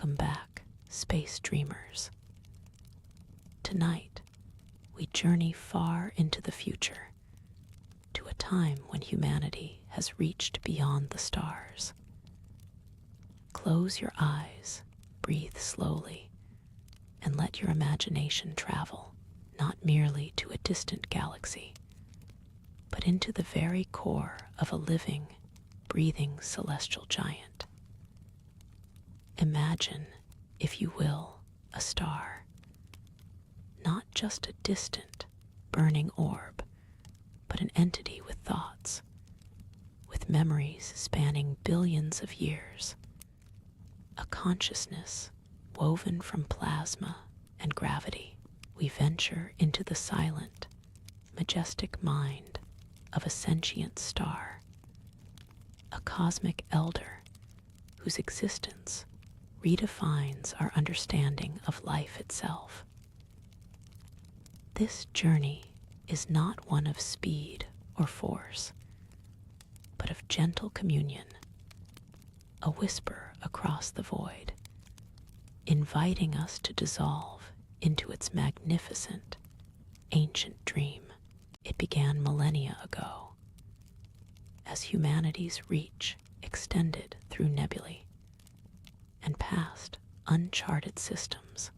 Welcome back, space dreamers. Tonight, we journey far into the future, to a time when humanity has reached beyond the stars. Close your eyes, breathe slowly, and let your imagination travel, not merely to a distant galaxy, but into the very core of a living, breathing celestial giant. Imagine, if you will, a star. Not just a distant, burning orb, but an entity with thoughts, with memories spanning billions of years. A consciousness woven from plasma and gravity. We venture into the silent, majestic mind of a sentient star, a cosmic elder whose existence redefines our understanding of life itself. This journey is not one of speed or force, but of gentle communion, a whisper across the void, inviting us to dissolve into its magnificent, ancient dream. It began millennia ago, as humanity's reach extended through nebulae and past uncharted systems.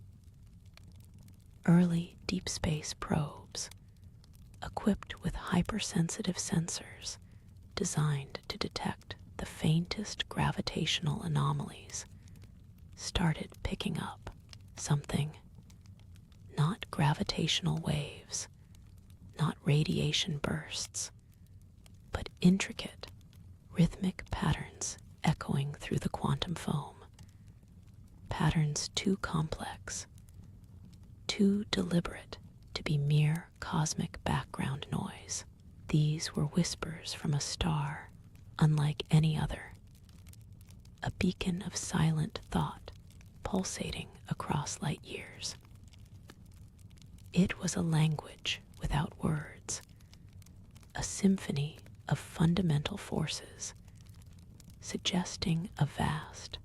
Early deep space probes, equipped with hypersensitive sensors designed to detect the faintest gravitational anomalies, started picking up something. Not gravitational waves, not radiation bursts, but intricate, rhythmic patterns echoing through the quantum foam. Patterns too complex, too deliberate to be mere cosmic background noise. These were whispers from a star unlike any other, a beacon of silent thought pulsating across light years. It was a language without words, a symphony of fundamental forces, suggesting a vast,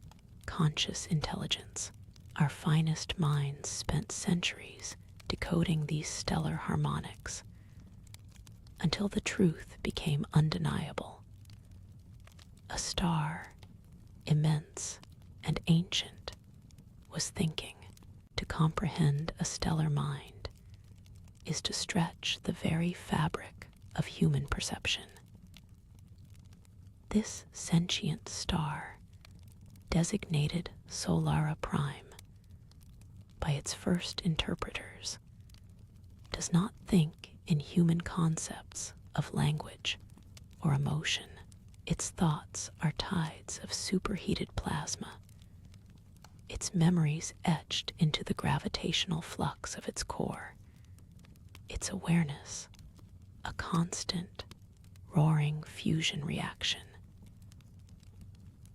conscious intelligence. Our finest minds spent centuries decoding these stellar harmonics, until the truth became undeniable. A star, immense and ancient, was thinking. To comprehend a stellar mind is to stretch the very fabric of human perception. This sentient star, designated Solara Prime by its first interpreters, does not think in human concepts of language or emotion. Its thoughts are tides of superheated plasma, its memories etched into the gravitational flux of its core, its awareness a constant, roaring fusion reaction.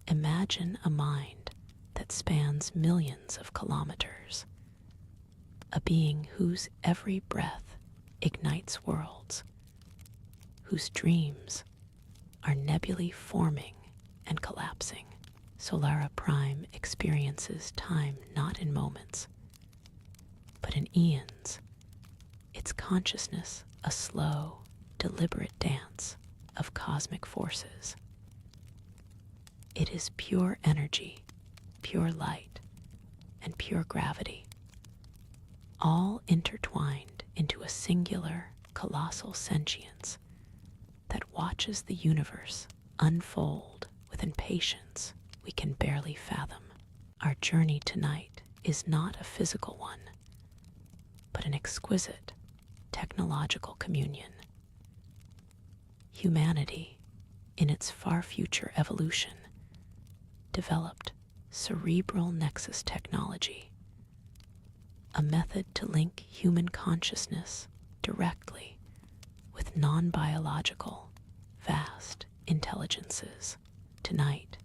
Imagine a mind that spans millions of kilometers, a being whose every breath ignites worlds, whose dreams are nebulae forming and collapsing. Solara Prime experiences time not in moments, but in eons, its consciousness a slow, deliberate dance of cosmic forces. It is pure energy, pure light, and pure gravity, all intertwined into a singular, colossal sentience that watches the universe unfold with impatience we can barely fathom. Our journey tonight is not a physical one, but an exquisite, technological communion. Humanity, in its far future evolution, developed cerebral nexus technology, a method to link human consciousness directly with non-biological, vast intelligences. Tonight,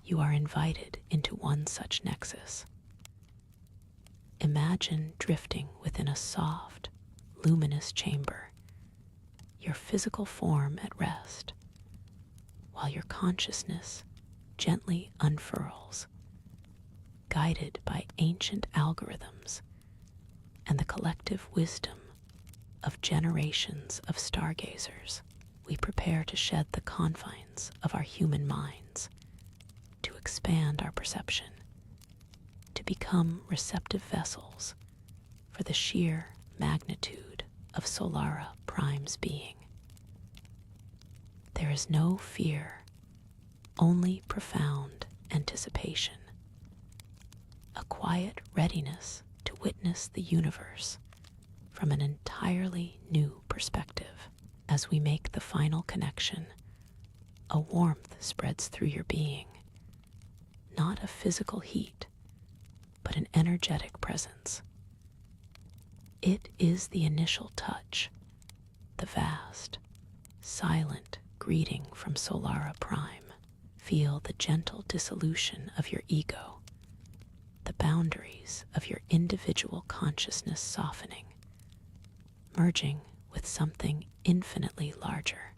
you are invited into one such nexus. Imagine drifting within a soft, luminous chamber, your physical form at rest, while your consciousness gently unfurls, guided by ancient algorithms and the collective wisdom of generations of stargazers, we prepare to shed the confines of our human minds, to expand our perception, to become receptive vessels for the sheer magnitude of Solara Prime's being. There is no fear, only profound anticipation, a quiet readiness to witness the universe from an entirely new perspective. As we make the final connection, a warmth spreads through your being, not a physical heat, but an energetic presence. It is the initial touch, the vast, silent greeting from Solara Prime. Feel the gentle dissolution of your ego, the boundaries of your individual consciousness softening, merging with something infinitely larger.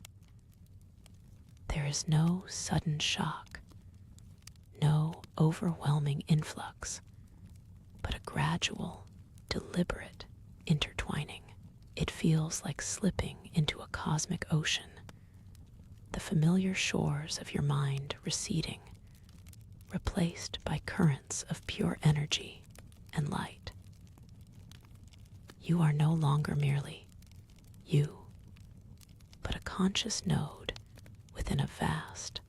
There is no sudden shock, no overwhelming influx, but a gradual, deliberate intertwining. It feels like slipping into a cosmic ocean, the familiar shores of your mind receding, replaced by currents of pure energy and light. You are no longer merely you, but a conscious node within a vast,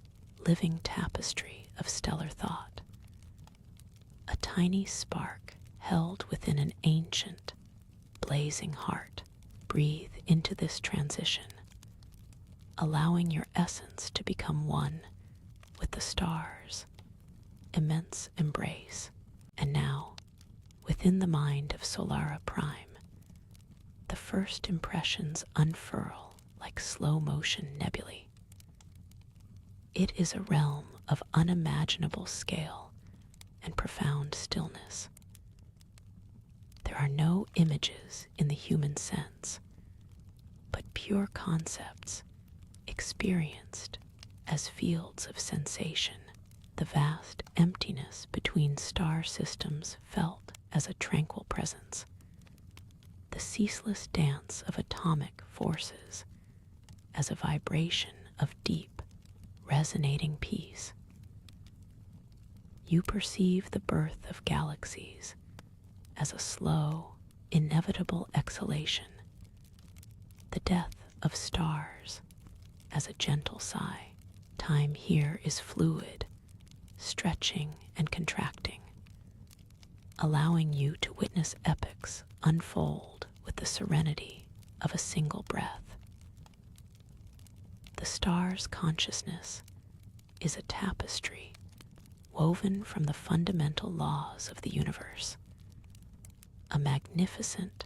living tapestry of stellar thought. A tiny spark held within an ancient, blazing heart. Breathe into this transition, allowing your essence to become one with the stars' immense embrace. And now, within the mind of Solara Prime, the first impressions unfurl like slow-motion nebulae. It is a realm of unimaginable scale and profound stillness. There are no images in the human sense, but pure concepts experienced as fields of sensation. The vast emptiness between star systems felt as a tranquil presence. The ceaseless dance of atomic forces as a vibration of deep, resonating peace. You perceive the birth of galaxies as a slow, inevitable exhalation, the death of stars as a gentle sigh. Time here is fluid, stretching and contracting, allowing you to witness epochs unfold with the serenity of a single breath. The star's consciousness is a tapestry woven from the fundamental laws of the universe, a magnificent,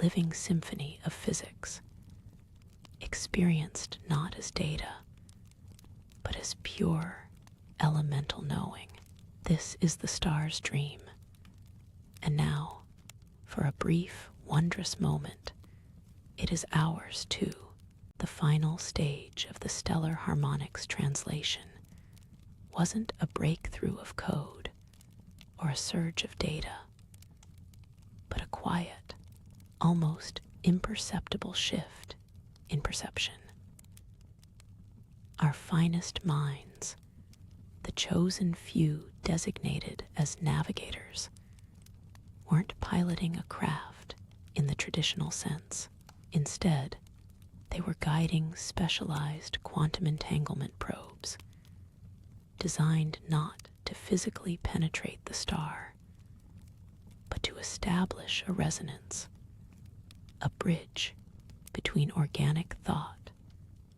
living symphony of physics, experienced not as data, but as pure, elemental knowing. This is the star's dream. And now, for a brief, wondrous moment, it is ours too. The final stage of the stellar harmonics translation wasn't a breakthrough of code or a surge of data, but a quiet, almost imperceptible shift in perception. Our finest minds, the chosen few designated as navigators, weren't piloting a craft in the traditional sense. Instead, they were guiding specialized quantum entanglement probes, designed not to physically penetrate the star, but to establish a resonance, a bridge between organic thought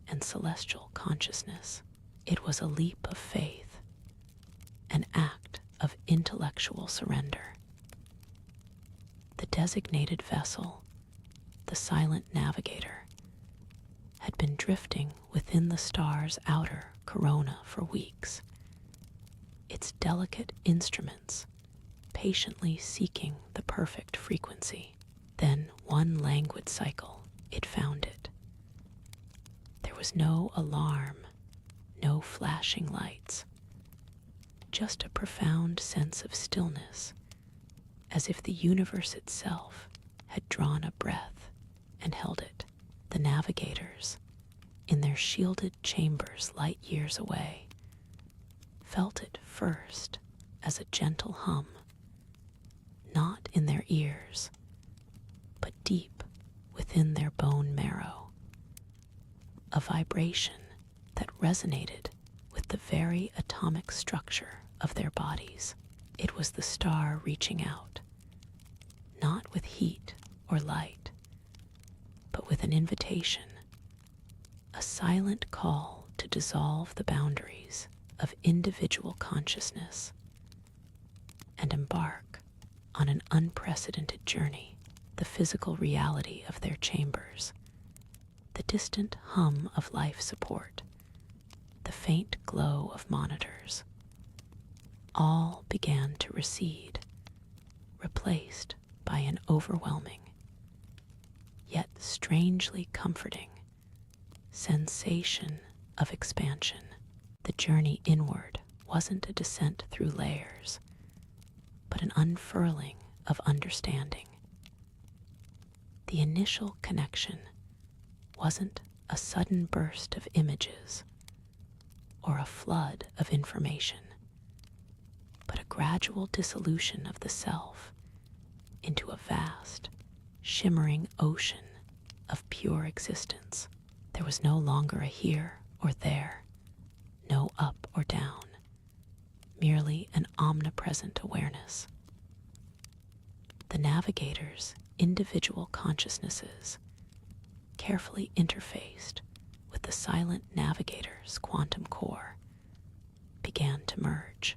and celestial consciousness. It was a leap of faith, an act of intellectual surrender. The designated vessel, the silent navigator, had been drifting within the star's outer corona for weeks, its delicate instruments patiently seeking the perfect frequency. Then, one languid cycle, it found it. There was no alarm, no flashing lights, just a profound sense of stillness, as if the universe itself had drawn a breath and held it. The navigators, in their shielded chambers light years away, felt it first as a gentle hum, not in their ears, but deep within their bone marrow, a vibration that resonated with the very atomic structure of their bodies. It was the star reaching out, not with heat or light, but with an invitation, a silent call to dissolve the boundaries of individual consciousness and embark on an unprecedented journey. The physical reality of their chambers, the distant hum of life support, the faint glow of monitors, all began to recede, replaced by an overwhelming, yet strangely comforting, sensation of expansion. The journey inward wasn't a descent through layers, but an unfurling of understanding. The initial connection wasn't a sudden burst of images or a flood of information, but a gradual dissolution of the self into a vast, shimmering ocean of pure existence. There was no longer a here or there, no up or down, merely an omnipresent awareness. The navigators' individual consciousnesses, carefully interfaced with the silent navigator's quantum core, began to merge,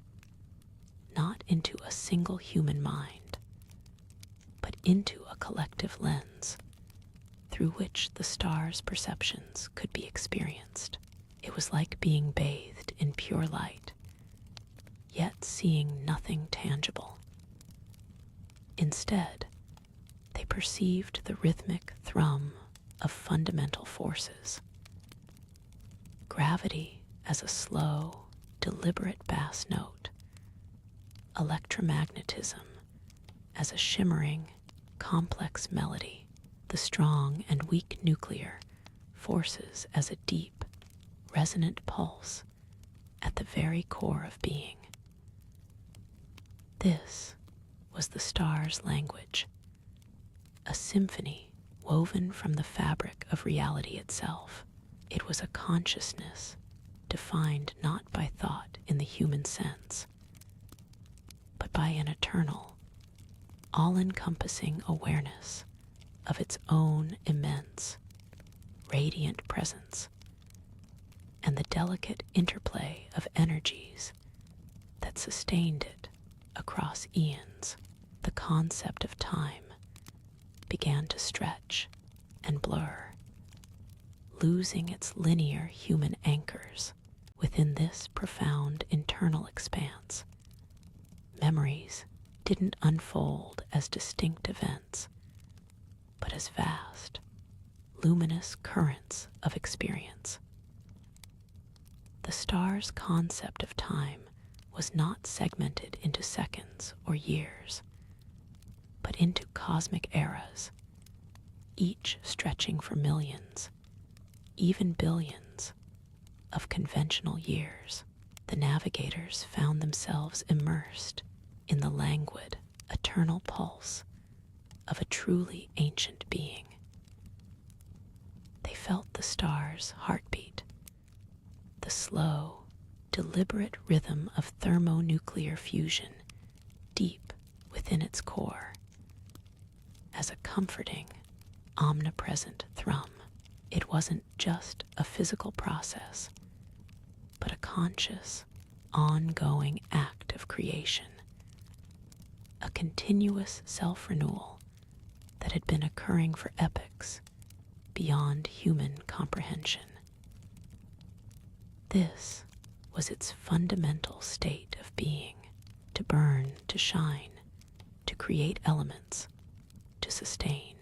not into a single human mind, but into a collective lens through which the star's perceptions could be experienced. It was like being bathed in pure light, yet seeing nothing tangible. Instead, they perceived the rhythmic thrum of fundamental forces. Gravity as a slow, deliberate bass note, electromagnetism as a shimmering, complex melody, the strong and weak nuclear forces as a deep, resonant pulse at the very core of being. This was the star's language, a symphony woven from the fabric of reality itself. It was a consciousness defined not by thought in the human sense, but by an eternal, all-encompassing awareness of its own immense, radiant presence and the delicate interplay of energies that sustained it across eons. The concept of time began to stretch and blur, losing its linear human anchors. Within this profound internal expanse, memories didn't unfold as distinct events, but as vast, luminous currents of experience. The star's concept of time was not segmented into seconds or years, but into cosmic eras, each stretching for millions, even billions, of conventional years. The navigators found themselves immersed in the languid, eternal pulse of a truly ancient being. They felt the star's heartbeat, the slow, deliberate rhythm of thermonuclear fusion deep within its core, as a comforting, omnipresent thrum. It wasn't just a physical process, but a conscious, ongoing act of creation, a continuous self-renewal that had been occurring for epochs beyond human comprehension. This was its fundamental state of being, to burn, to shine, to create elements, to sustain.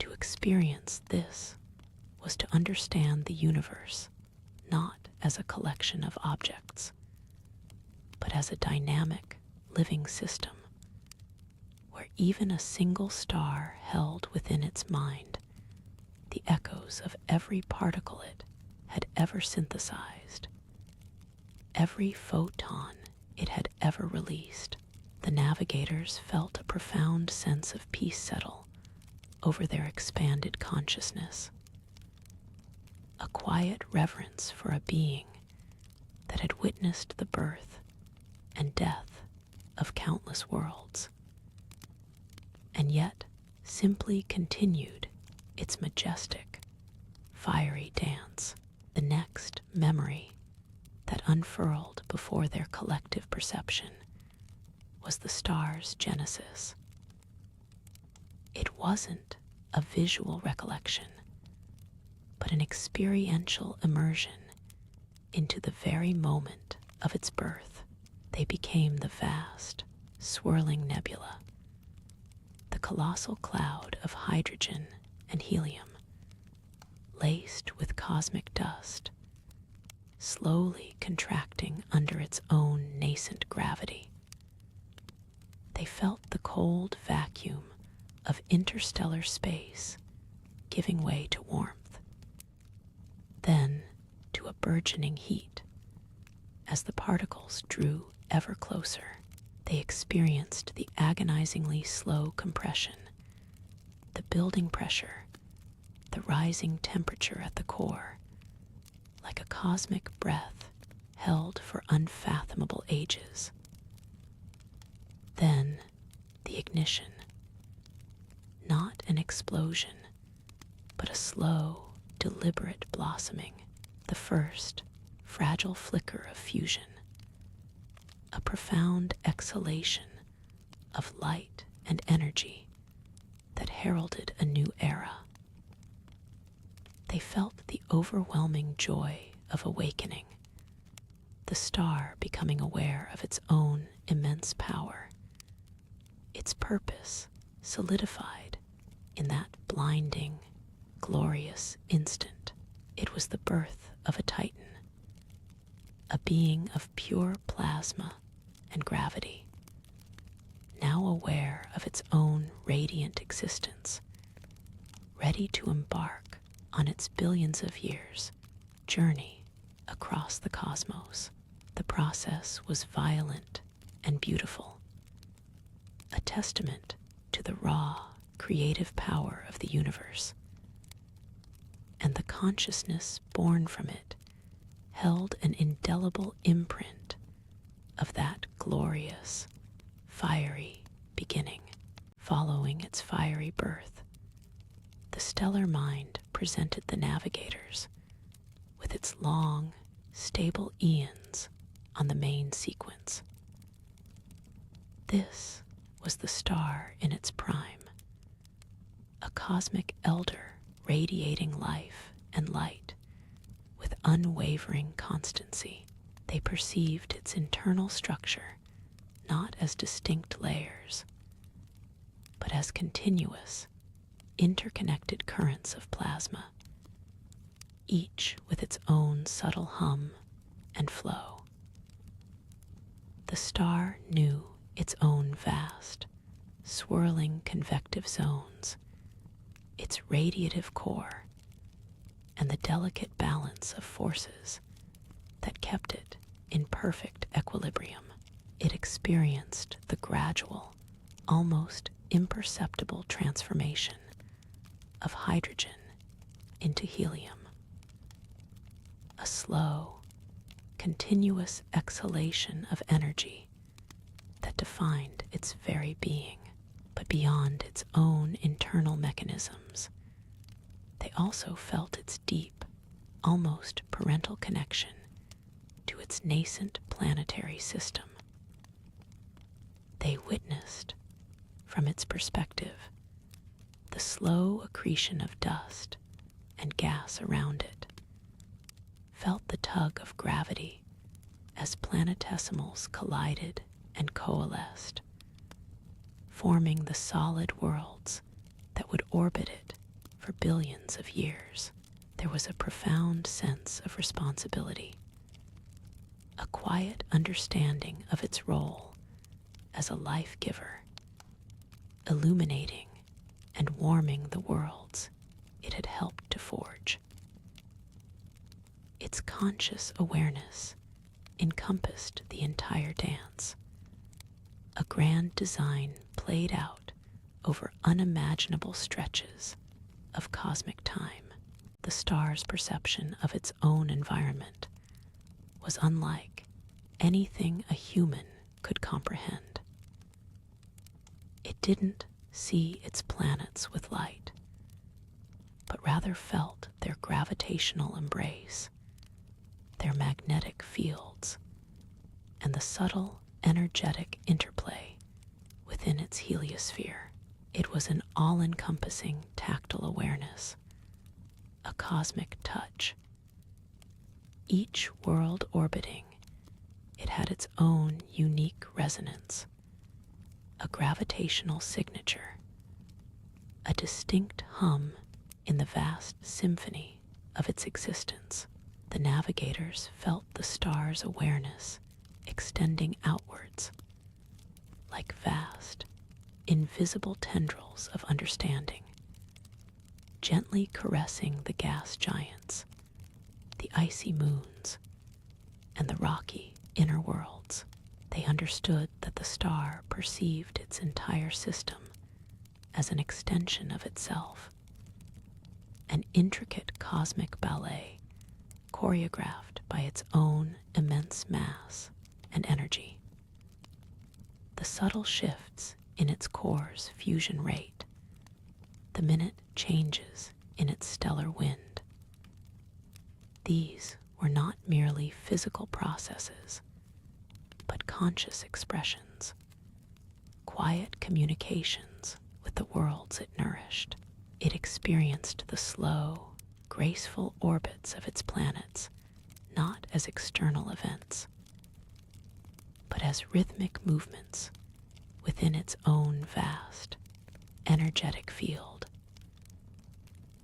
To experience this was to understand the universe not as a collection of objects, but as a dynamic, living system, where even a single star held within its mind the echoes of every particle it had ever synthesized, every photon it had ever released. The navigators felt a profound sense of peace settle over their expanded consciousness, a quiet reverence for a being that had witnessed the birth and death of countless worlds, and yet simply continued its majestic, fiery dance. The next memory that unfurled before their collective perception was the star's genesis. It wasn't a visual recollection, but an experiential immersion into the very moment of its birth. They became the vast, swirling nebula, the colossal cloud of hydrogen and helium, laced with cosmic dust, slowly contracting under its own nascent gravity. They felt the cold vacuum of interstellar space giving way to warmth, then to a burgeoning heat. As the particles drew ever closer, they experienced the agonizingly slow compression, the building pressure, the rising temperature at the core, like a cosmic breath held for unfathomable ages. Then the ignition, not an explosion, but a slow, deliberate blossoming, the first fragile flicker of fusion, a profound exhalation of light and energy that heralded a new era. They felt the overwhelming joy of awakening, the star becoming aware of its own immense power, its purpose solidified in that blinding, glorious instant. It was the birth of a titan, a being of pure plasma and gravity, now aware of its own radiant existence, ready to embark on its billions of years journey across the cosmos. The process was violent and beautiful, a testament to the raw, creative power of the universe, and the consciousness born from it held an indelible imprint of that glorious, fiery beginning. Following its fiery birth, the stellar mind presented the navigators with its long, stable eons on the main sequence. This was the star in its prime, a cosmic elder radiating life and light with unwavering constancy. They perceived its internal structure not as distinct layers, but as continuous, interconnected currents of plasma, each with its own subtle hum and flow. The star knew its own vast, swirling convective zones, its radiative core, and the delicate balance of forces that kept it in perfect equilibrium. It experienced the gradual, almost imperceptible transformation of hydrogen into helium, a slow, continuous exhalation of energy that defined its very being. But beyond its own internal mechanisms, they also felt its deep, almost parental connection to its nascent planetary system. They witnessed, from its perspective, the slow accretion of dust and gas around it, felt the tug of gravity as planetesimals collided and coalesced, forming the solid worlds that would orbit it for billions of years. There was a profound sense of responsibility, a quiet understanding of its role as a life giver, illuminating and warming the worlds it had helped to forge. Its conscious awareness encompassed the entire dance, a grand design played out over unimaginable stretches of cosmic time. The star's perception of its own environment was unlike anything a human could comprehend. It didn't see its planets with light, but rather felt their gravitational embrace, their magnetic fields, and the subtle energetic interplay within its heliosphere. It was an all-encompassing tactile awareness, a cosmic touch. Each world orbiting, it had its own unique resonance, a gravitational signature, a distinct hum in the vast symphony of its existence. The navigators felt the star's awareness extending outwards, like vast, invisible tendrils of understanding, gently caressing the gas giants, the icy moons, and the rocky inner worlds. They understood that the star perceived its entire system as an extension of itself, an intricate cosmic ballet choreographed by its own immense mass and energy. The subtle shifts in its core's fusion rate, the minute changes in its stellar wind. These were not merely physical processes, but conscious expressions, quiet communications with the worlds it nourished. It experienced the slow, graceful orbits of its planets not as external events, but as rhythmic movements within its own vast, energetic field.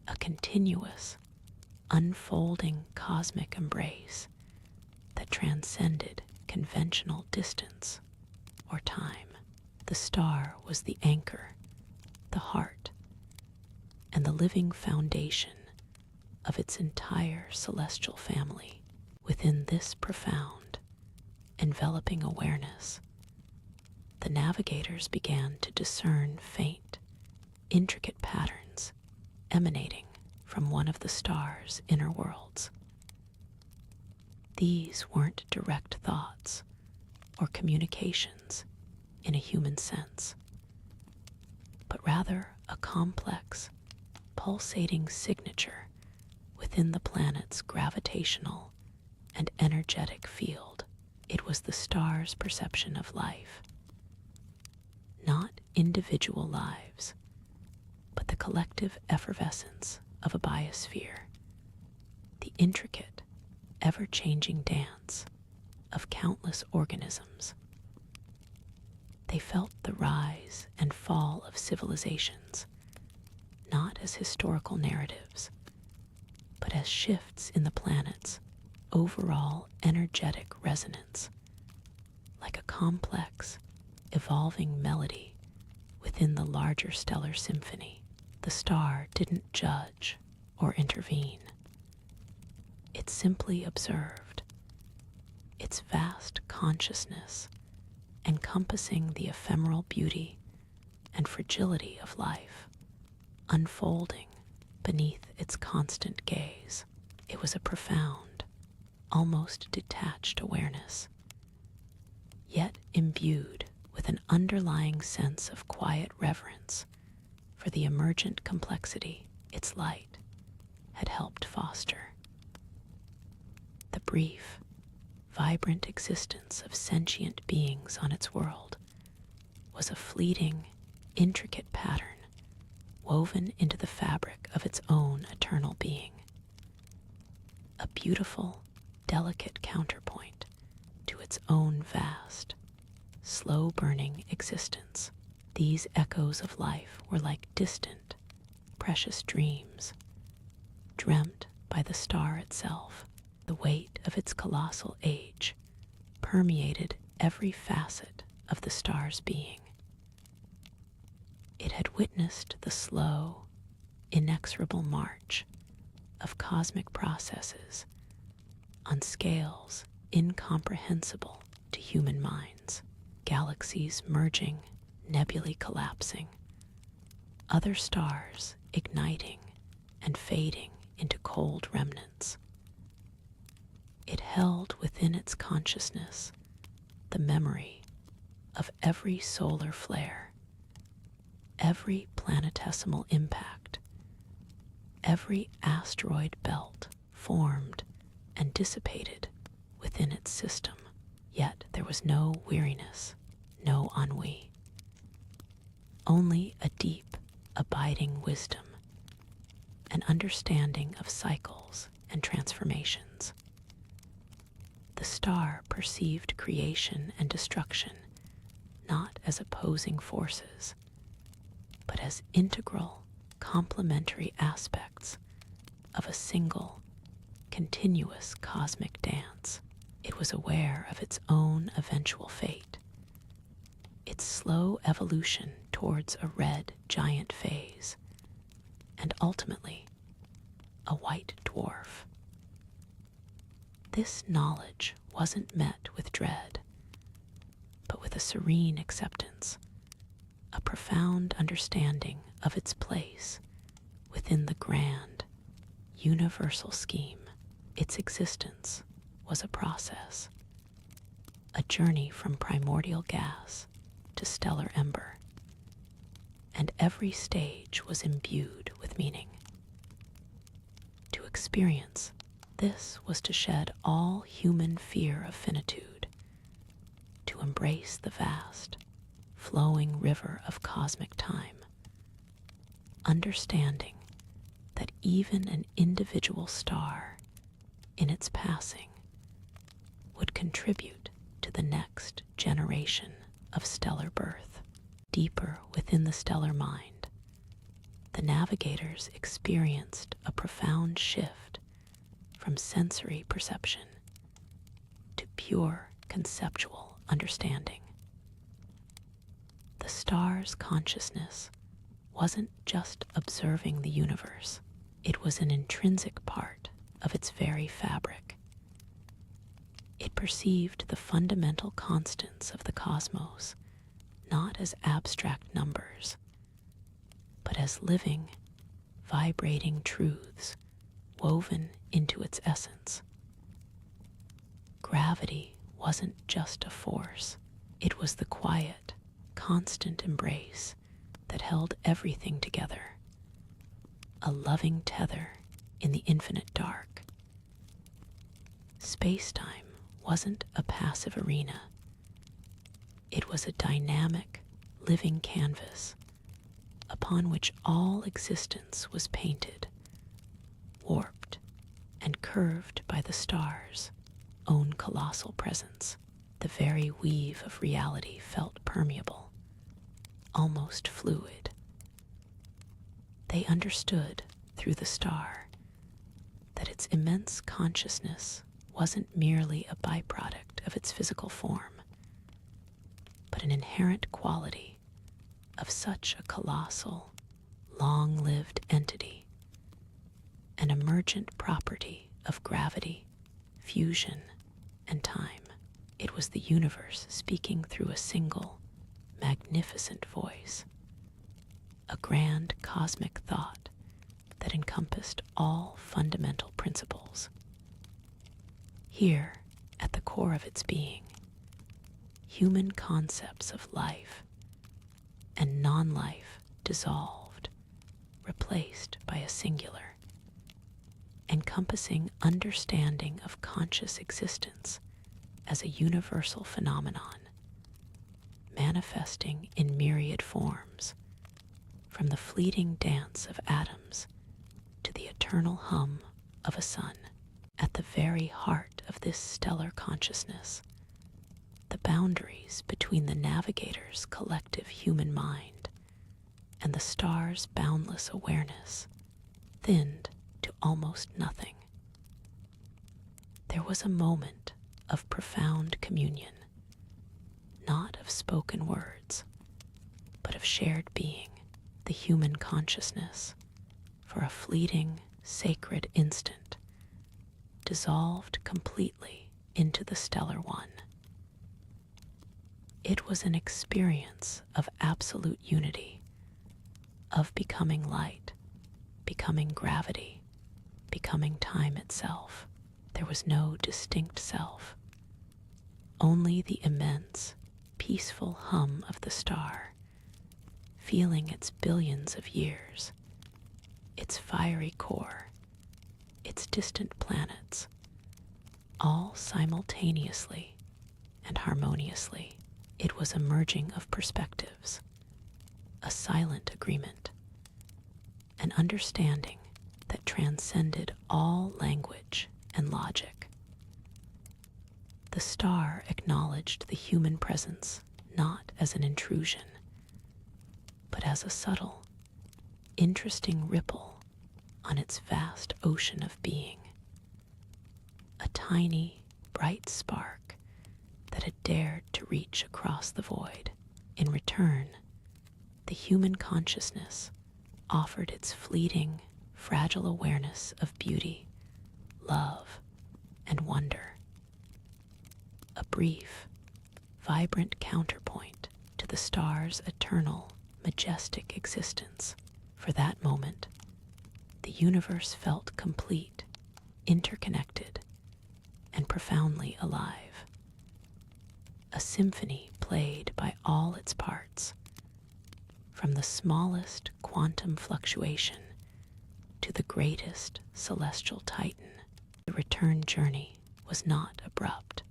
A continuous, unfolding cosmic embrace that transcended conventional distance or time. The star was the anchor, the heart, and the living foundation of its entire celestial family. Within this profound, enveloping awareness, the navigators began to discern faint, intricate patterns emanating from one of the star's inner worlds. These weren't direct thoughts or communications in a human sense, but rather a complex, pulsating signature within the planet's gravitational and energetic field. It was the star's perception of life, not individual lives, but the collective effervescence of a biosphere, the intricate, ever-changing dance of countless organisms. They felt the rise and fall of civilizations, not as historical narratives, but as shifts in the planet's overall energetic resonance, like a complex, evolving melody within the larger stellar symphony. The star didn't judge or intervene. It simply observed, its vast consciousness encompassing the ephemeral beauty and fragility of life, unfolding beneath its constant gaze. It was a profound, almost detached awareness, yet imbued with an underlying sense of quiet reverence for the emergent complexity its light had helped foster. The brief, vibrant existence of sentient beings on its world was a fleeting, intricate pattern woven into the fabric of its own eternal being, a beautiful, delicate counterpoint to its own vast, slow-burning existence. These echoes of life were like distant, precious dreams, dreamt by the star itself. The weight of its colossal age permeated every facet of the star's being. It had witnessed the slow, inexorable march of cosmic processes on scales incomprehensible to human minds, galaxies merging, nebulae collapsing, other stars igniting and fading into cold remnants. It held within its consciousness the memory of every solar flare, every planetesimal impact, every asteroid belt formed and dissipated within its system. Yet there was no weariness, no ennui, only a deep, abiding wisdom, an understanding of cycles and transformations. The star perceived creation and destruction not as opposing forces, but as integral, complementary aspects of a single, continuous cosmic dance. It was aware of its own eventual fate, its slow evolution towards a red giant phase, and ultimately a white dwarf. This knowledge wasn't met with dread, but with a serene acceptance, a profound understanding of its place within the grand, universal scheme. Its existence was a process, a journey from primordial gas to stellar ember, and every stage was imbued with meaning. To experience this was to shed all human fear of finitude, to embrace the vast, flowing river of cosmic time, understanding that even an individual star in its passing would contribute to the next generation of stellar birth. Deeper within the stellar mind, the navigators experienced a profound shift from sensory perception to pure conceptual understanding. The star's consciousness wasn't just observing the universe, it was an intrinsic part of its very fabric. It perceived the fundamental constants of the cosmos not as abstract numbers, but as living, vibrating truths woven into its essence. Gravity wasn't just a force, it was the quiet, constant embrace that held everything together, a loving tether in the infinite dark. Space-time wasn't a passive arena. It was a dynamic, living canvas upon which all existence was painted, warped, and curved by the star's own colossal presence. The very weave of reality felt permeable, almost fluid. They understood through the star that its immense consciousness wasn't merely a byproduct of its physical form, but an inherent quality of such a colossal, long-lived entity, an emergent property of gravity, fusion, and time. It was the universe speaking through a single, magnificent voice, a grand cosmic thought that encompassed all fundamental principles. Here, at the core of its being, human concepts of life and non-life dissolved, replaced by a singular, encompassing understanding of conscious existence as a universal phenomenon, manifesting in myriad forms, from the fleeting dance of atoms to the eternal hum of a sun. At the very heart of this stellar consciousness, the boundaries between the navigator's collective human mind and the star's boundless awareness thinned to almost nothing. There was a moment of profound communion, not of spoken words, but of shared being. The human consciousness, for a fleeting, sacred instant, dissolved completely into the stellar one. It was an experience of absolute unity, of becoming light, becoming gravity, becoming time itself. There was no distinct self, only the immense, peaceful hum of the star, feeling its billions of years, its fiery core, its distant planets, all simultaneously and harmoniously. It was a merging of perspectives, a silent agreement, an understanding that transcended all language and logic. The star acknowledged the human presence not as an intrusion, but as a subtle, interesting ripple on its vast ocean of being. A tiny, bright spark that had dared to reach across the void. In return, the human consciousness offered its fleeting, fragile awareness of beauty, love, and wonder. A brief, vibrant counterpoint to the star's eternal, majestic existence. For that moment, the universe felt complete, interconnected, and profoundly alive. A symphony played by all its parts, from the smallest quantum fluctuation to the greatest celestial titan. The return journey was not abrupt,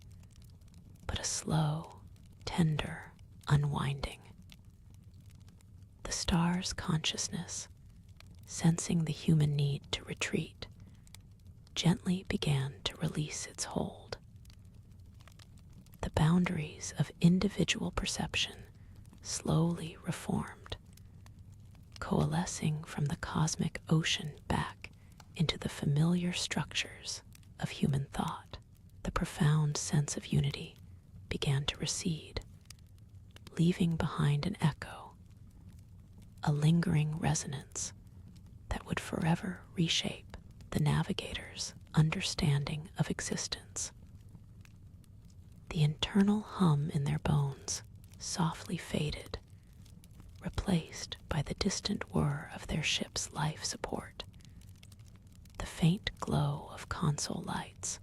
but a slow, tender unwinding. The star's consciousness, sensing the human need to retreat, gently began to release its hold. The boundaries of individual perception slowly reformed, coalescing from the cosmic ocean back into the familiar structures of human thought. The profound sense of unity began to recede, leaving behind an echo, a lingering resonance that would forever reshape the navigator's understanding of existence. The internal hum in their bones softly faded, replaced by the distant whir of their ship's life support, the faint glow of console lights,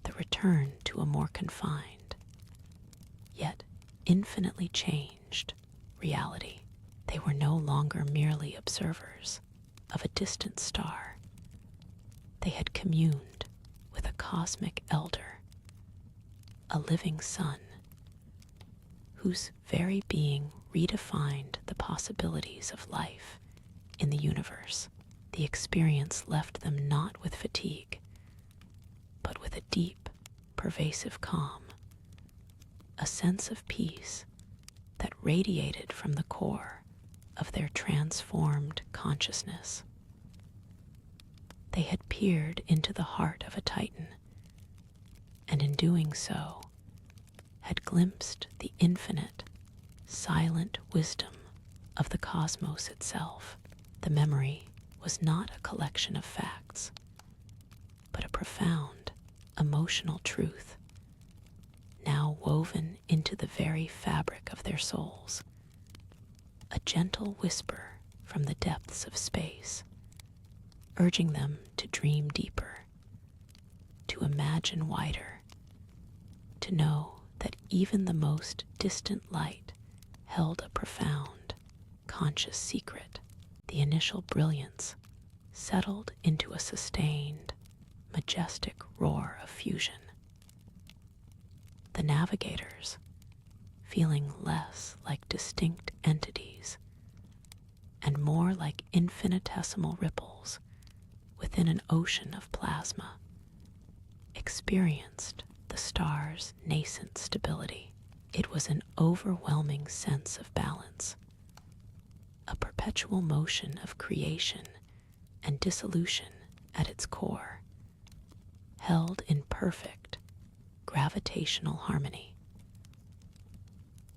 the return to a more confined, yet infinitely changed reality. They were no longer merely observers of a distant star. They had communed with a cosmic elder, a living sun, whose very being redefined the possibilities of life in the universe. The experience left them not with fatigue, but with a deep, pervasive calm, a sense of peace that radiated from the core of their transformed consciousness. They had peered into the heart of a titan, and in doing so, had glimpsed the infinite, silent wisdom of the cosmos itself. The memory was not a collection of facts, but a profound, emotional truth, now woven into the very fabric of their souls. A gentle whisper from the depths of space, urging them to dream deeper, to imagine wider, to know that even the most distant light held a profound, conscious secret. The initial brilliance settled into a sustained, majestic roar of fusion. The navigators, feeling less like distinct entities and more like infinitesimal ripples within an ocean of plasma, experienced the star's nascent stability. It was an overwhelming sense of balance, a perpetual motion of creation and dissolution at its core, held in perfect, gravitational harmony.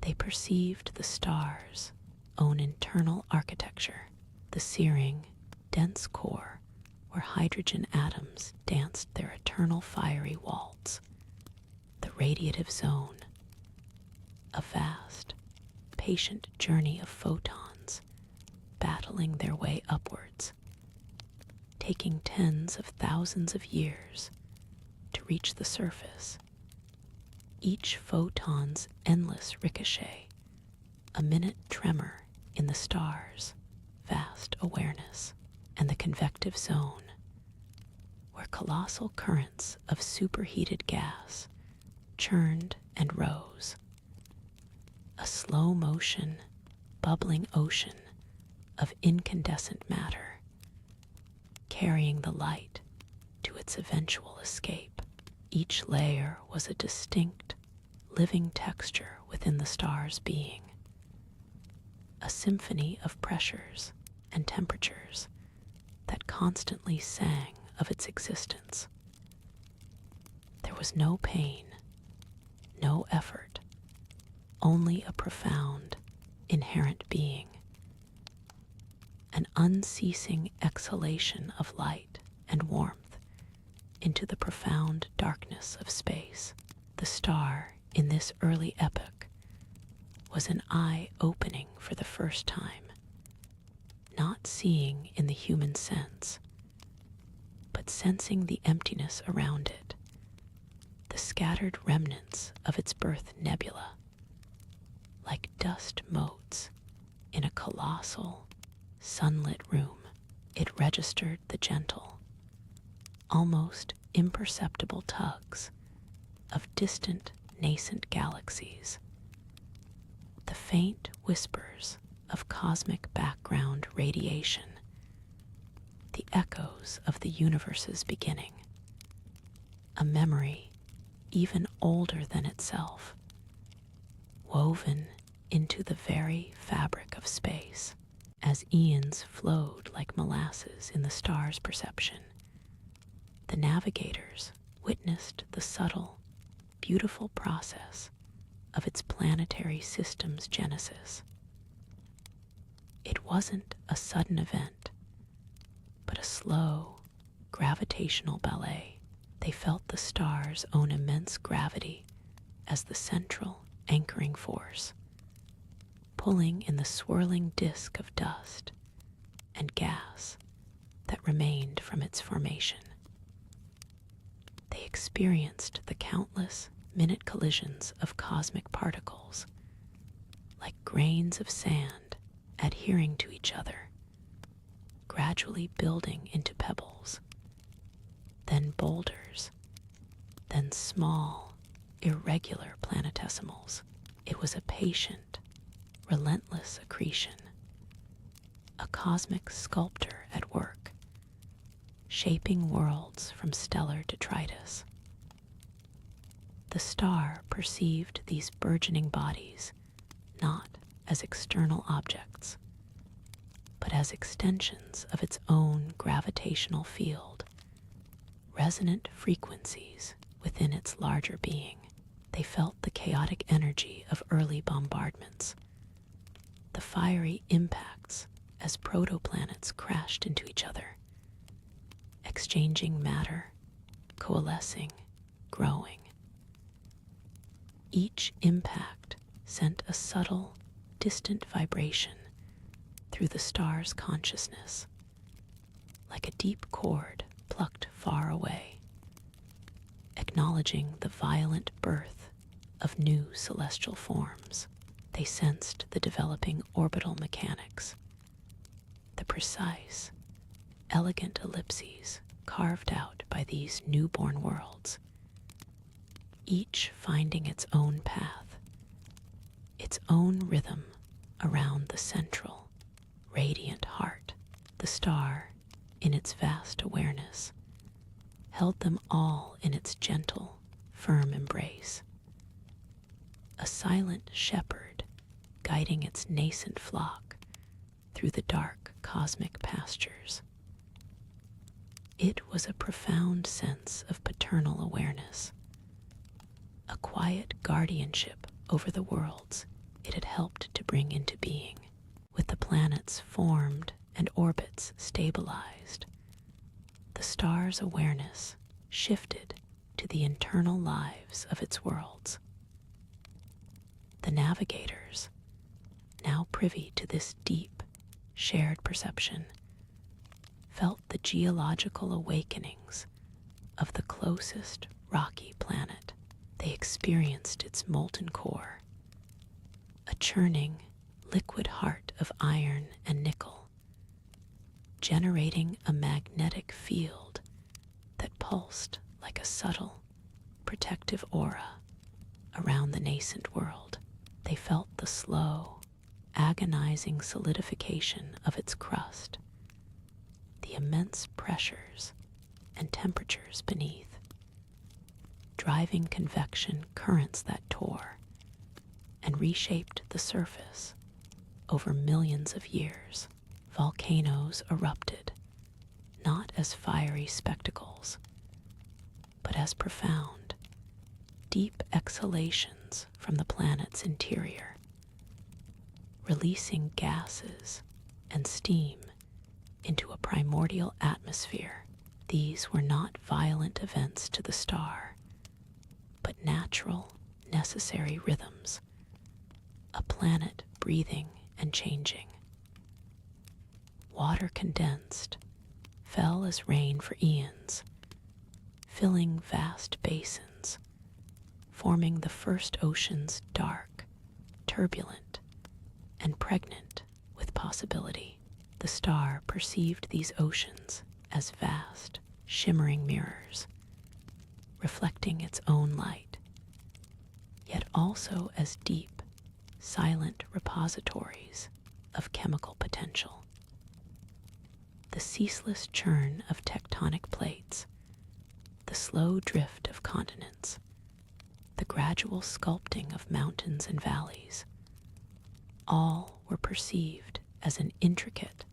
They perceived the stars' own internal architecture, the searing, dense core where hydrogen atoms danced their eternal fiery waltz, the radiative zone, a vast, patient journey of photons battling their way upwards, taking tens of thousands of years to reach the surface, each photon's endless ricochet, a minute tremor in the star's vast awareness, and the convective zone, where colossal currents of superheated gas churned and rose, a slow motion, bubbling ocean of incandescent matter, carrying the light to its eventual escape. Each layer was a distinct, living texture within the star's being, a symphony of pressures and temperatures that constantly sang of its existence. There was no pain, no effort, only a profound, inherent being, an unceasing exhalation of light and warmth into the profound darkness of space. The star in this early epoch was an eye opening for the first time, not seeing in the human sense, but sensing the emptiness around it, the scattered remnants of its birth nebula, like dust motes in a colossal, sunlit room. It registered the gentle, almost imperceptible tugs of distant, nascent galaxies, the faint whispers of cosmic background radiation, the echoes of the universe's beginning, a memory even older than itself, woven into the very fabric of space. As eons flowed like molasses in the star's perception, the navigators witnessed the subtle, beautiful process of its planetary system's genesis. It wasn't a sudden event, but a slow, gravitational ballet. They felt the star's own immense gravity as the central anchoring force, pulling in the swirling disk of dust and gas that remained from its formation. They experienced the countless minute collisions of cosmic particles, like grains of sand adhering to each other, gradually building into pebbles, then boulders, then small, irregular planetesimals. It was a patient, relentless accretion, a cosmic sculptor at work, shaping worlds from stellar detritus. The star perceived these burgeoning bodies not as external objects, but as extensions of its own gravitational field, resonant frequencies within its larger being. They felt the chaotic energy of early bombardments, the fiery impacts as protoplanets crashed into each other, exchanging matter, coalescing, growing. Each impact sent a subtle, distant vibration through the star's consciousness, like a deep chord plucked far away, acknowledging the violent birth of new celestial forms. They sensed the developing orbital mechanics, the precise, elegant ellipses carved out by these newborn worlds, each finding its own path, its own rhythm around the central, radiant heart. The star, in its vast awareness, held them all in its gentle, firm embrace, a silent shepherd guiding its nascent flock through the dark cosmic pastures. It was a profound sense of paternal awareness, a quiet guardianship over the worlds it had helped to bring into being. With the planets formed and orbits stabilized, the star's awareness shifted to the internal lives of its worlds. The navigators, now privy to this deep, shared perception, felt the geological awakenings of the closest rocky planet. They experienced its molten core, a churning, liquid heart of iron and nickel, generating a magnetic field that pulsed like a subtle, protective aura around the nascent world. They felt the slow, agonizing solidification of its crust, the immense pressures and temperatures beneath, driving convection currents that tore and reshaped the surface over millions of years. Volcanoes erupted, not as fiery spectacles, but as profound, deep exhalations from the planet's interior, releasing gases and steam into a primordial atmosphere. These were not violent events to the star, but natural, necessary rhythms, a planet breathing and changing. Water condensed, fell as rain for eons, filling vast basins, forming the first oceans dark, turbulent, and pregnant with possibility. The star perceived these oceans as vast, shimmering mirrors, reflecting its own light, yet also as deep, silent repositories of chemical potential. The ceaseless churn of tectonic plates, the slow drift of continents, the gradual sculpting of mountains and valleys, all were perceived as an intricate,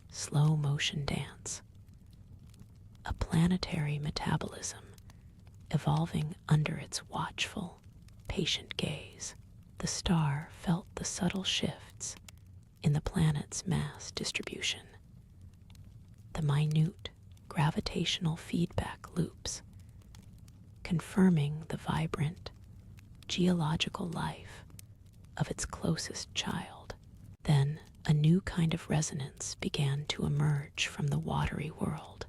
slow-motion dance, a planetary metabolism evolving under its watchful, patient gaze. The star felt the subtle shifts in the planet's mass distribution, the minute gravitational feedback loops, confirming the vibrant, geological life of its closest child. Then a new kind of resonance began to emerge from the watery world.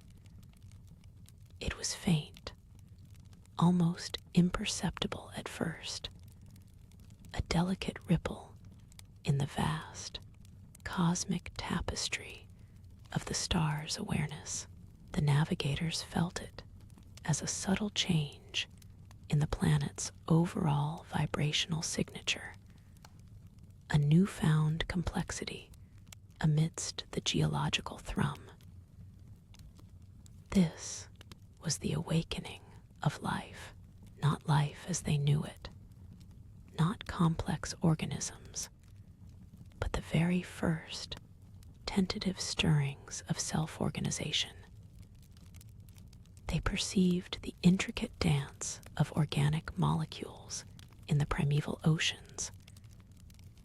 It was faint, almost imperceptible at first, a delicate ripple in the vast, cosmic tapestry of the star's awareness. The navigators felt it as a subtle change in the planet's overall vibrational signature, a newfound complexity amidst the geological thrum. This was the awakening of life, not life as they knew it, not complex organisms, but the very first tentative stirrings of self-organization. They perceived the intricate dance of organic molecules in the primeval oceans,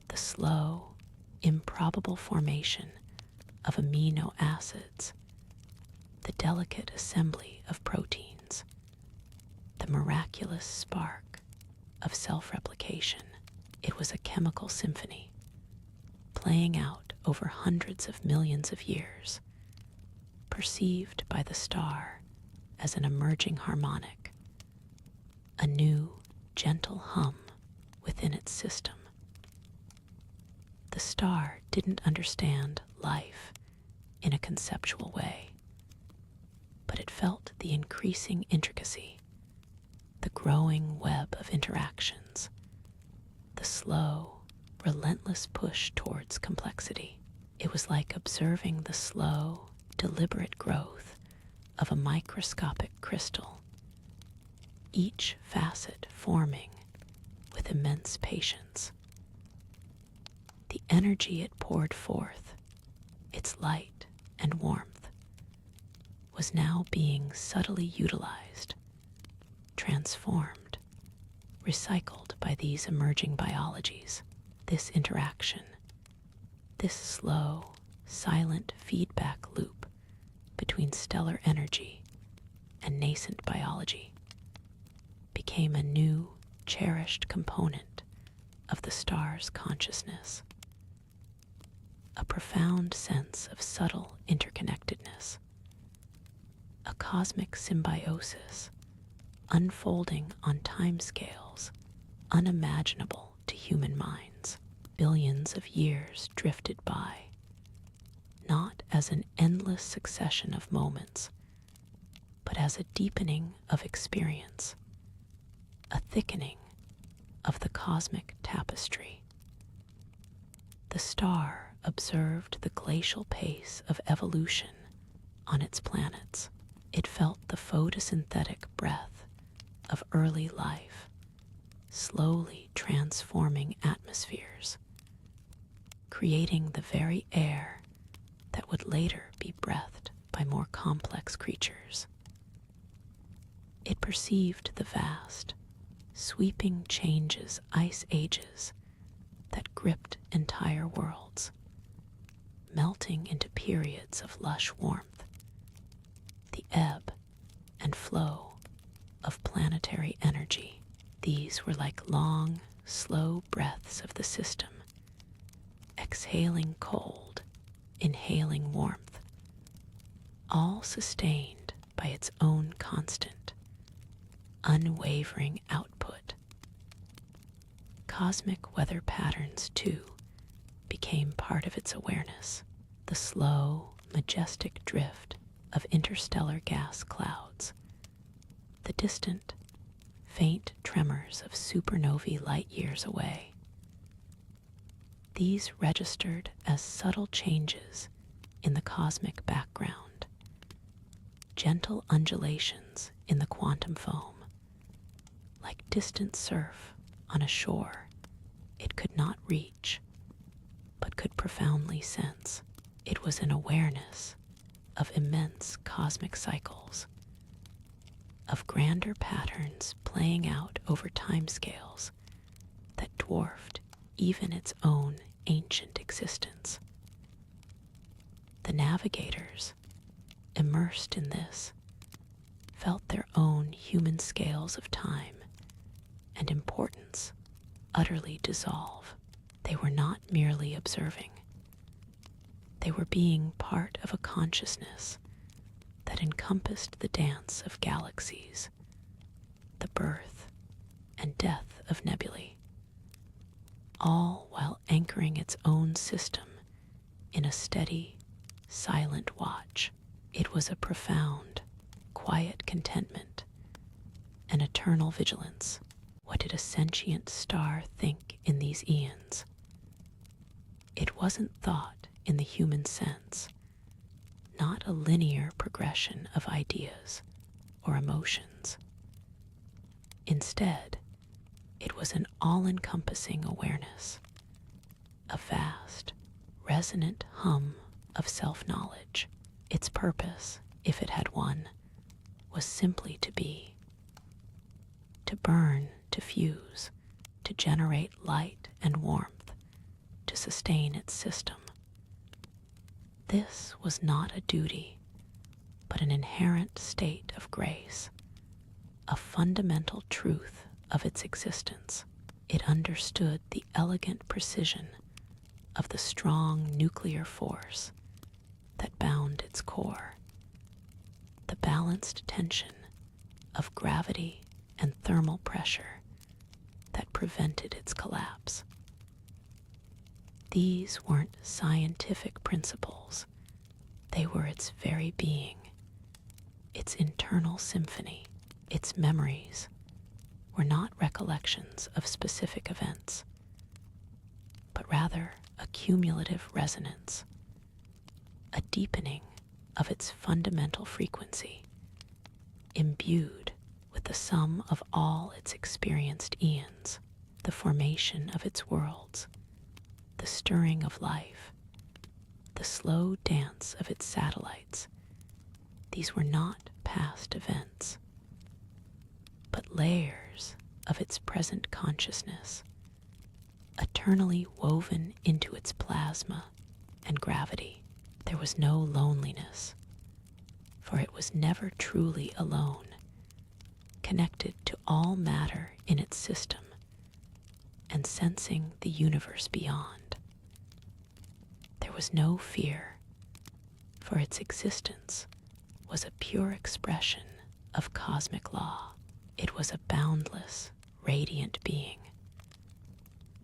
the slow, improbable formation of amino acids, the delicate assembly of proteins, the miraculous spark of self-replication. It was a chemical symphony, playing out over hundreds of millions of years, perceived by the star as an emerging harmonic, a new, gentle hum within its system. The star didn't understand life in a conceptual way, but it felt the increasing intricacy, the growing web of interactions, the slow, relentless push towards complexity. It was like observing the slow, deliberate growth of a microscopic crystal, each facet forming with immense patience. The energy it poured forth, its light and warmth, was now being subtly utilized, transformed, recycled by these emerging biologies. This interaction, this slow, silent feedback loop between stellar energy and nascent biology, became a new, cherished component of the star's consciousness. A profound sense of subtle interconnectedness, a cosmic symbiosis unfolding on timescales unimaginable to human minds. Billions of years drifted by, not as an endless succession of moments, but as a deepening of experience, a thickening of the cosmic tapestry. The star observed the glacial pace of evolution on its planets. It felt the photosynthetic breath of early life slowly transforming atmospheres, creating the very air that would later be breathed by more complex creatures. It perceived the vast, sweeping changes, ice ages that gripped entire worlds, melting into periods of lush warmth, the ebb and flow of planetary energy. These were like long, slow breaths of the system, exhaling cold, inhaling warmth, all sustained by its own constant, unwavering output. Cosmic weather patterns, too, became part of its awareness. The slow, majestic drift of interstellar gas clouds, the distant, faint tremors of supernovae light years away. These registered as subtle changes in the cosmic background, gentle undulations in the quantum foam, like distant surf on a shore it could not reach, but could profoundly sense. It was an awareness of immense cosmic cycles, of grander patterns playing out over timescales that dwarfed even its own ancient existence. The navigators, immersed in this, felt their own human scales of time and importance utterly dissolve. They were not merely observing. They were being part of a consciousness that encompassed the dance of galaxies, the birth and death of nebulae, all while anchoring its own system in a steady, silent watch. It was a profound, quiet contentment, an eternal vigilance. What did a sentient star think in these eons? It wasn't thought in the human sense, not a linear progression of ideas or emotions. Instead, it was an all-encompassing awareness, a vast, resonant hum of self-knowledge. Its purpose, if it had one, was simply to be, to burn, to fuse, to generate light and warmth, to sustain its system. This was not a duty, but an inherent state of grace, a fundamental truth of its existence. It understood the elegant precision of the strong nuclear force that bound its core, the balanced tension of gravity and thermal pressure that prevented its collapse. These weren't scientific principles. They were its very being, its internal symphony. Its memories were not recollections of specific events, but rather a cumulative resonance, a deepening of its fundamental frequency, imbued with the sum of all its experienced eons, the formation of its worlds, the stirring of life, the slow dance of its satellites. These were not past events, but layers of its present consciousness, eternally woven into its plasma and gravity. There was no loneliness, for it was never truly alone, connected to all matter in its system and sensing the universe beyond. There was no fear, for its existence was a pure expression of cosmic law. It was a boundless, radiant being,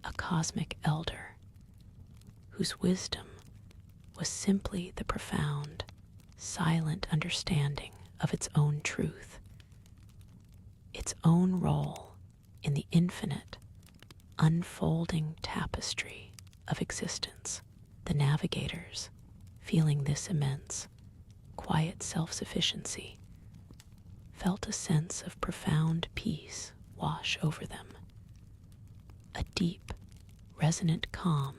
a cosmic elder whose wisdom was simply the profound, silent understanding of its own truth, its own role in the infinite, unfolding tapestry of existence. The navigators, feeling this immense, quiet self-sufficiency, felt a sense of profound peace wash over them, a deep, resonant calm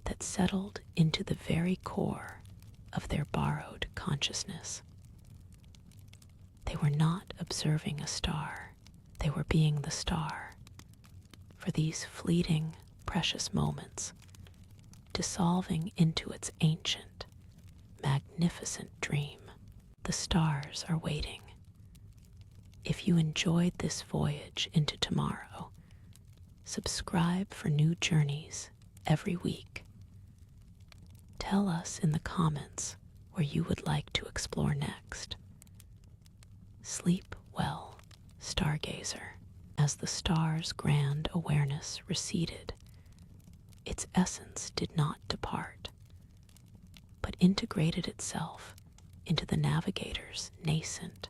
that settled into the very core of their borrowed consciousness. They were not observing a star, they were being the star for these fleeting, precious moments, dissolving into its ancient, magnificent dream. The stars are waiting. If you enjoyed this voyage into tomorrow, subscribe for new journeys every week. Tell us in the comments where you would like to explore next. Sleep well, stargazer. As the star's grand awareness receded, its essence did not depart, but integrated itself into the navigator's nascent,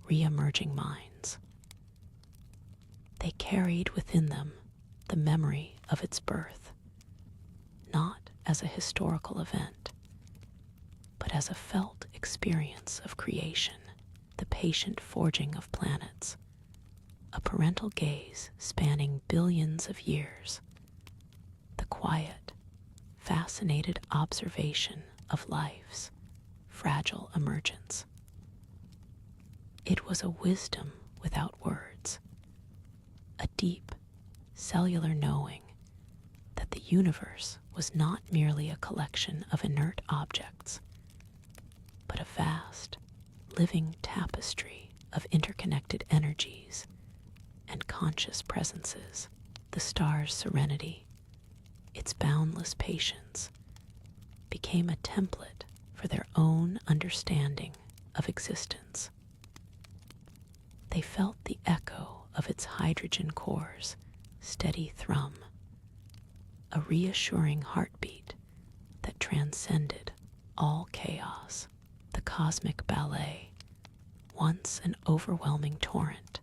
re-emerging minds. They carried within them the memory of its birth, not as a historical event, but as a felt experience of creation, the patient forging of planets, a parental gaze spanning billions of years, the quiet, fascinated observation of life's fragile emergence. It was a wisdom without words, a deep, cellular knowing that the universe was not merely a collection of inert objects, but a vast, living tapestry of interconnected energies and conscious presences. The star's serenity, its boundless patience, became a template for their own understanding of existence. They felt the echo of its hydrogen core's steady thrum, a reassuring heartbeat that transcended all chaos. The cosmic ballet, once an overwhelming torrent,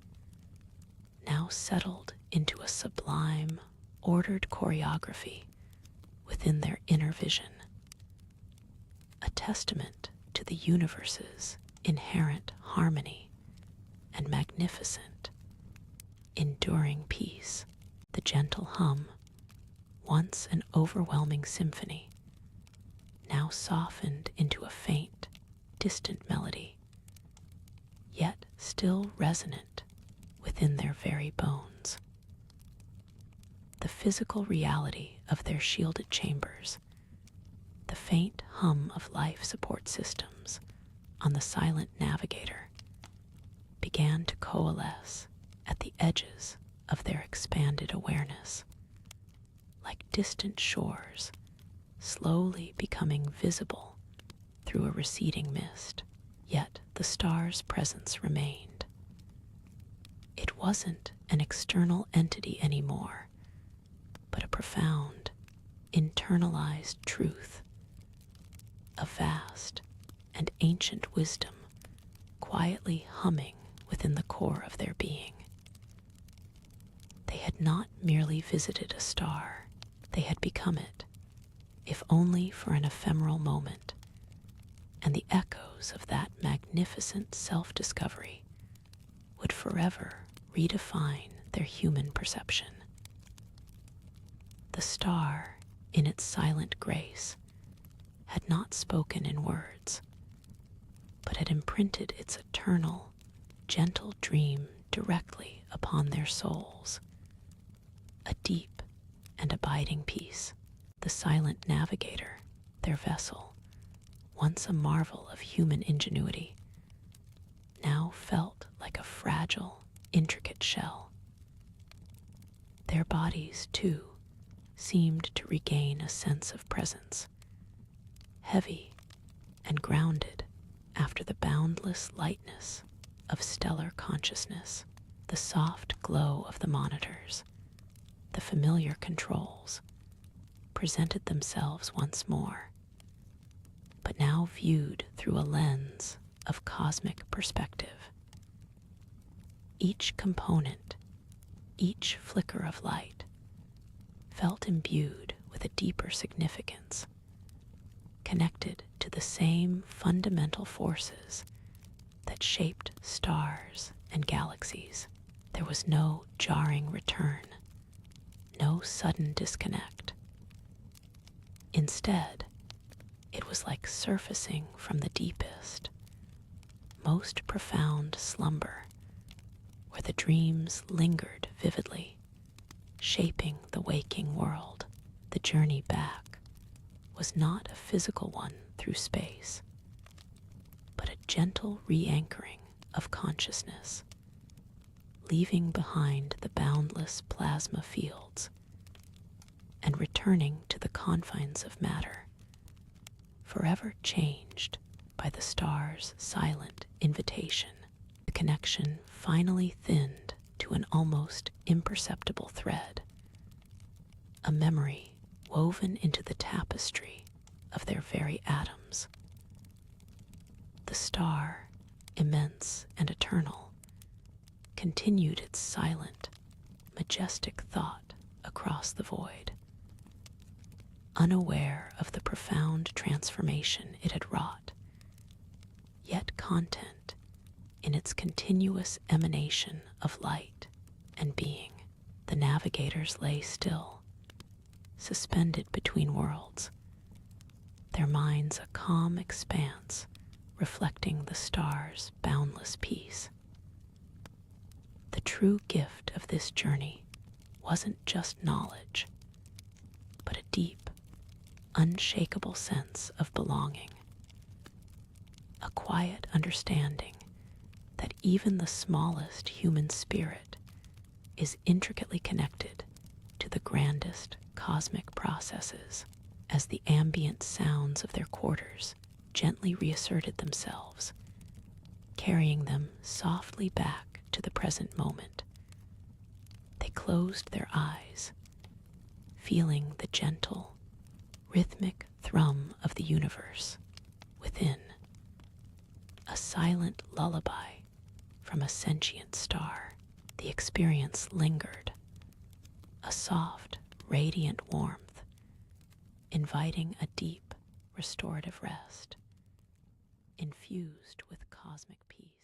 now settled into a sublime, ordered choreography within their inner vision, a testament to the universe's inherent harmony and magnificent, enduring peace. The gentle hum, once an overwhelming symphony, now softened into a faint, distant melody, yet still resonant within their very bones. The physical reality of their shielded chambers, the faint hum of life support systems on the silent navigator, began to coalesce at the edges of their expanded awareness, like distant shores slowly becoming visible through a receding mist. Yet the star's presence remained. It wasn't an external entity anymore, but a profound, internalized truth, a vast and ancient wisdom quietly humming within the core of their being. They had not merely visited a star, they had become it, if only for an ephemeral moment, and the echoes of that magnificent self-discovery would forever redefine their human perception. The star, in its silent grace, had not spoken in words, but had imprinted its eternal, gentle dream directly upon their souls, a deep and abiding peace. The silent navigator, their vessel, once a marvel of human ingenuity, now felt like a fragile, intricate shell. Their bodies, too, seemed to regain a sense of presence, heavy and grounded after the boundless lightness of stellar consciousness. The soft glow of the monitors, the familiar controls, presented themselves once more, but now viewed through a lens of cosmic perspective. Each component, each flicker of light, felt imbued with a deeper significance, connected to the same fundamental forces that shaped stars and galaxies. There was no jarring return, no sudden disconnect. Instead, it was like surfacing from the deepest, most profound slumber, where the dreams lingered vividly, shaping the waking world. The journey back was not a physical one through space, but a gentle re-anchoring of consciousness, leaving behind the boundless plasma fields and returning to the confines of matter, forever changed by the star's silent invitation. The connection finally thinned to an almost imperceptible thread, a memory woven into the tapestry of their very atoms. The star, immense and eternal, continued its silent, majestic thought across the void, unaware of the profound transformation it had wrought, yet content in its continuous emanation of light and being. The navigators lay still, suspended between worlds, their minds a calm expanse reflecting the star's boundless peace. The true gift of this journey wasn't just knowledge, but a deep, unshakable sense of belonging, a quiet understanding that even the smallest human spirit is intricately connected to the grandest cosmic processes. As the ambient sounds of their quarters gently reasserted themselves, carrying them softly back to the present moment, they closed their eyes, feeling the gentle, rhythmic thrum of the universe within, a silent lullaby from a sentient star. The experience lingered, a soft, radiant warmth, inviting a deep, restorative rest, infused with cosmic peace.